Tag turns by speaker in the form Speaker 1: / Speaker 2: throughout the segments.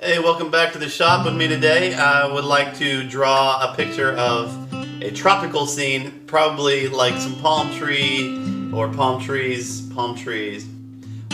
Speaker 1: Hey, welcome back to the shop with me today. I would like to draw a picture of a tropical scene, probably like some palm trees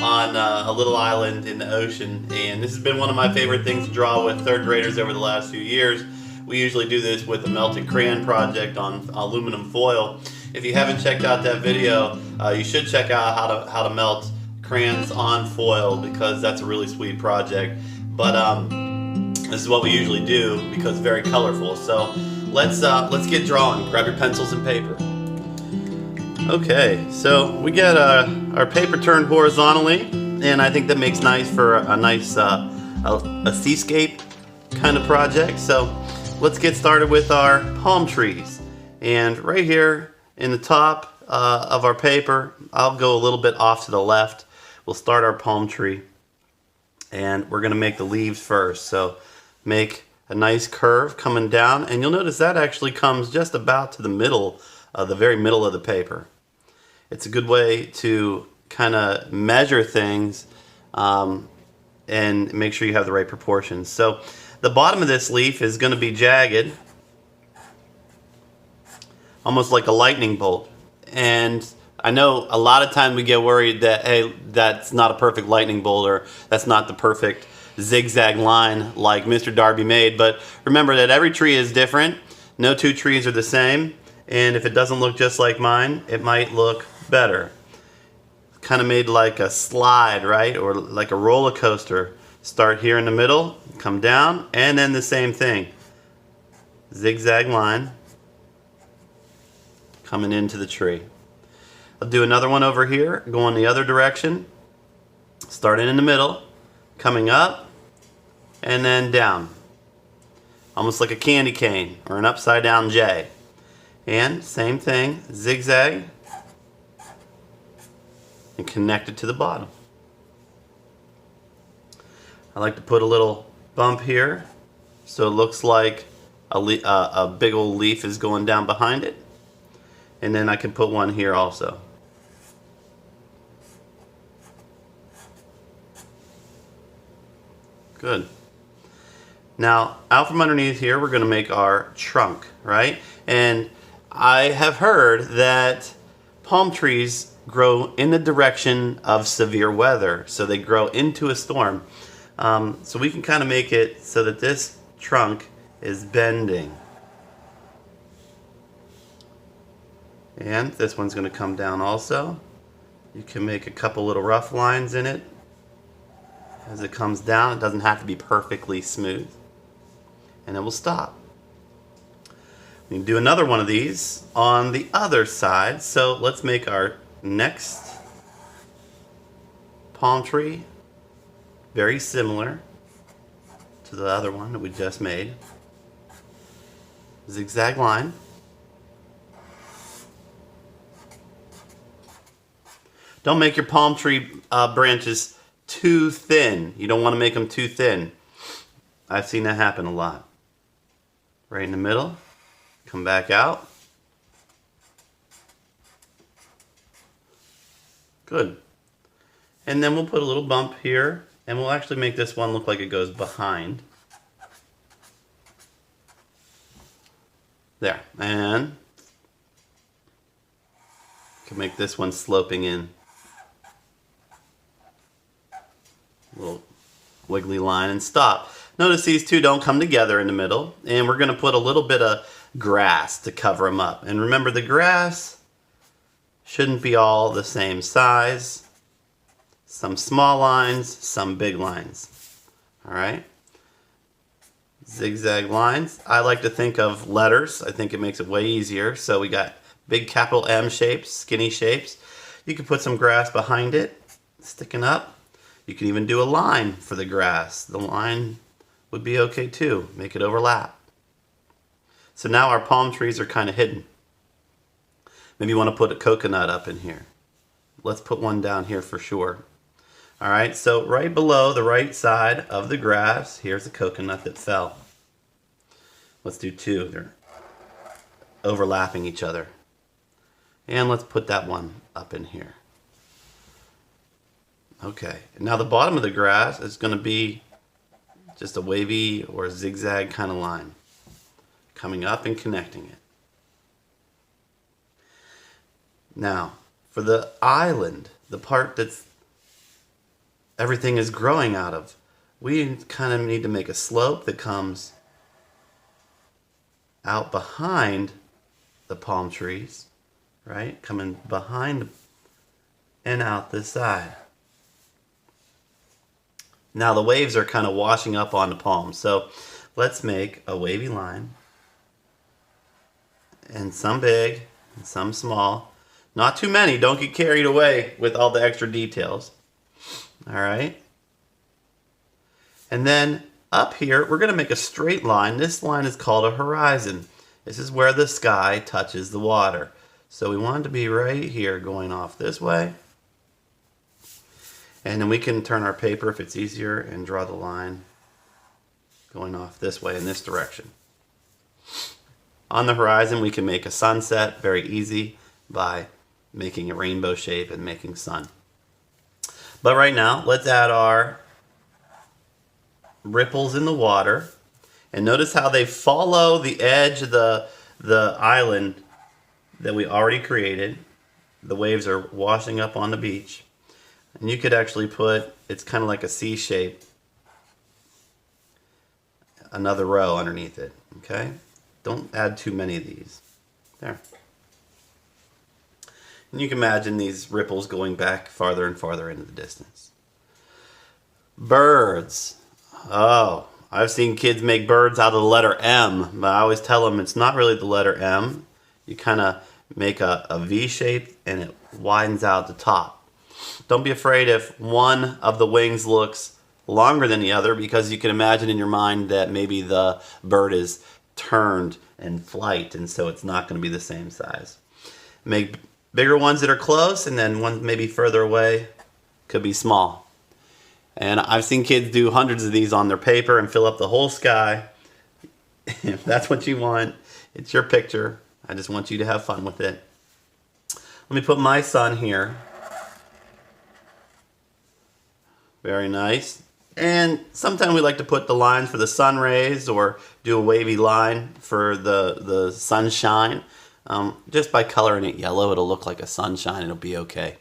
Speaker 1: on a little island in the ocean. And this has been one of my favorite things to draw with third graders over the last few years. We usually do this with a melted crayon project on aluminum foil. If you haven't checked out that video, you should check out how to melt crayons on foil, because that's a really sweet project. But this is what we usually do because it's very colorful. So let's get drawing. Grab your pencils and paper. Okay, so we get our paper turned horizontally, and I think that makes nice for a nice a seascape kind of project. So let's get started with our palm trees. And right here in the top of our paper, I'll go a little bit off to the left. We'll start our palm tree. And we're going to make the leaves first. So make a nice curve coming down, and you'll notice that actually comes just about to the middle, the very middle of the paper. It's a good way to kind of measure things and make sure you have the right proportions. So the bottom of this leaf is going to be jagged, almost like a lightning bolt. And I know a lot of times we get worried that, hey, that's not a perfect lightning bolt, or that's not the perfect zigzag line like Mr. Darby made. But remember that every tree is different. No two trees are the same. And if it doesn't look just like mine, it might look better. Kind of made like a slide, right? Or like a roller coaster. Start here in the middle, come down, and then the same thing. Zigzag line coming into the tree. I'll do another one over here, going the other direction, starting in the middle, coming up, and then down. Almost like a candy cane or an upside down J. And same thing, zigzag, and connect it to the bottom. I like to put a little bump here so it looks like a big old leaf is going down behind it. And then I can put one here also. Good. Now, out from underneath here, we're going to make our trunk, right? And I have heard that palm trees grow in the direction of severe weather, so they grow into a storm. So we can kind of make it so that this trunk is bending. And this one's going to come down also. You can make a couple little rough lines in it. As it comes down, it doesn't have to be perfectly smooth. And it will stop. We can do another one of these on the other side. So let's make our next palm tree very similar to the other one that we just made. Zigzag line. Don't make your palm tree branches too thin. You don't want to make them too thin. I've seen that happen a lot. Right in the middle. Come back out. Good. And then we'll put a little bump here, and we'll actually make this one look like it goes behind. There. And you can make this one sloping in. Little wiggly line and stop. Notice these two don't come together in the middle, and we're going to put a little bit of grass to cover them up. And remember, the grass shouldn't be all the same size. Some small lines, some big lines. All right? Zigzag lines. I like to think of letters. I think it makes it way easier. So we got big capital M shapes, skinny shapes. You can put some grass behind it, sticking up. You can even do a line for the grass. The line would be okay too. Make it overlap. So now our palm trees are kind of hidden. Maybe you want to put a coconut up in here. Let's put one down here for sure. All right, so right below the right side of the grass, here's a coconut that fell. Let's do two. They're overlapping each other. And let's put that one up in here. Okay, now the bottom of the grass is going to be Just a wavy or zigzag kind of line coming up and connecting it. Now, for the island, the part that's everything is growing out of, we kind of need to make a slope that comes out behind the palm trees, right? Coming behind and out this side. Now the waves are kind of washing up on the palms, so let's make a wavy line, and some big and some small. Not too many, don't get carried away with all the extra details. All right. And then up here, we're going to make a straight line. This line is called a horizon. This is where the sky touches the water. So we want it to be right here going off this way. And then we can turn our paper if it's easier and draw the line going off this way in this direction. On the horizon, we can make a sunset very easy by making a rainbow shape and making sun. But right now, let's add our ripples in the water. And notice how they follow the edge of the island that we already created. The waves are washing up on the beach. And you could actually put, it's kind of like a C shape, another row underneath it, okay? Don't add too many of these. There. And you can imagine these ripples going back farther and farther into the distance. Birds. Oh, I've seen kids make birds out of the letter M, but I always tell them it's not really the letter M. You kind of make a V shape and it widens out the top. Don't be afraid if one of the wings looks longer than the other, because you can imagine in your mind that maybe the bird is turned in flight and so it's not going to be the same size. Make bigger ones that are close, and then one maybe further away could be small. And I've seen kids do hundreds of these on their paper and fill up the whole sky. If that's what you want, it's your picture. I just want you to have fun with it. Let me put my sun here. Very nice. And sometimes we like to put the lines for the sun rays or do a wavy line for the sunshine. Just by coloring it yellow, it'll look like a sunshine. It'll be okay.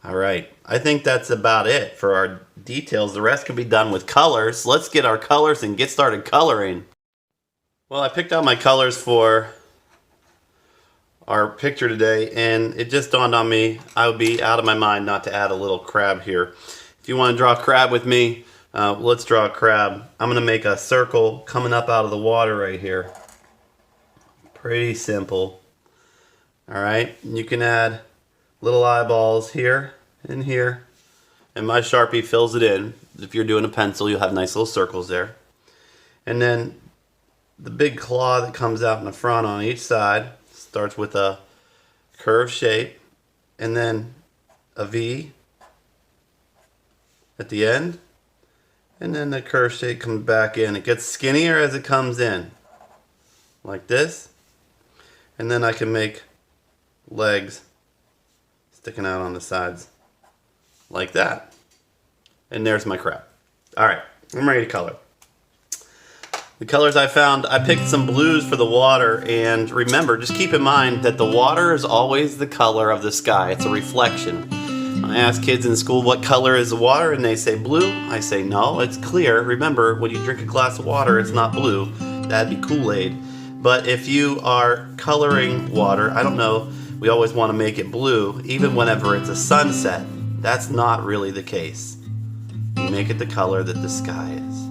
Speaker 1: All right. I think that's about it for our details. The rest can be done with colors. Let's get our colors and get started coloring. Well, I picked out my colors for our picture today, and it just dawned on me I would be out of my mind not to add a little crab here. If you want to draw a crab with me, let's draw a crab. I'm going to make a circle coming up out of the water right here. Pretty simple. Alright, you can add little eyeballs here and here. And my Sharpie fills it in. If you're doing a pencil, you'll have nice little circles there. And then the big claw that comes out in the front on each side starts with a curved shape and then a V at the end, and then the curved shape comes back in. It gets skinnier as it comes in, like this, and then I can make legs sticking out on the sides like that. And there's my crab. Alright, I'm ready to color. The colors I found, I picked some blues for the water, and remember, just keep in mind that the water is always the color of the sky. It's a reflection. I ask kids in school what color is the water, and they say blue. I say no, it's clear. Remember, when you drink a glass of water, it's not blue. That'd be Kool-Aid. But if you are coloring water, I don't know, we always want to make it blue, even whenever it's a sunset. That's not really the case. You make it the color that the sky is.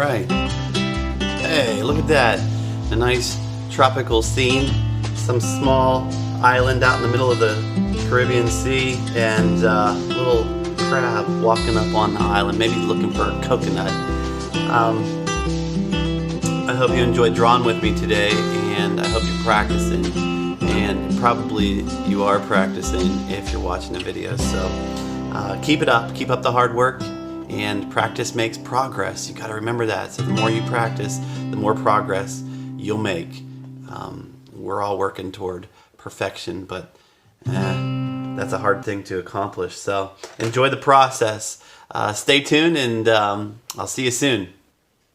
Speaker 1: right. Hey, look at that. A nice tropical scene. Some small island out in the middle of the Caribbean Sea, and a little crab walking up on the island, maybe looking for a coconut. I hope you enjoyed drawing with me today, and I hope you're practicing. And probably you are practicing if you're watching the video. So keep it up. Keep up the hard work. And practice makes progress. You got to remember that. So the more you practice, the more progress you'll make. We're all working toward perfection, but that's a hard thing to accomplish. So enjoy the process. Stay tuned, and I'll see you soon.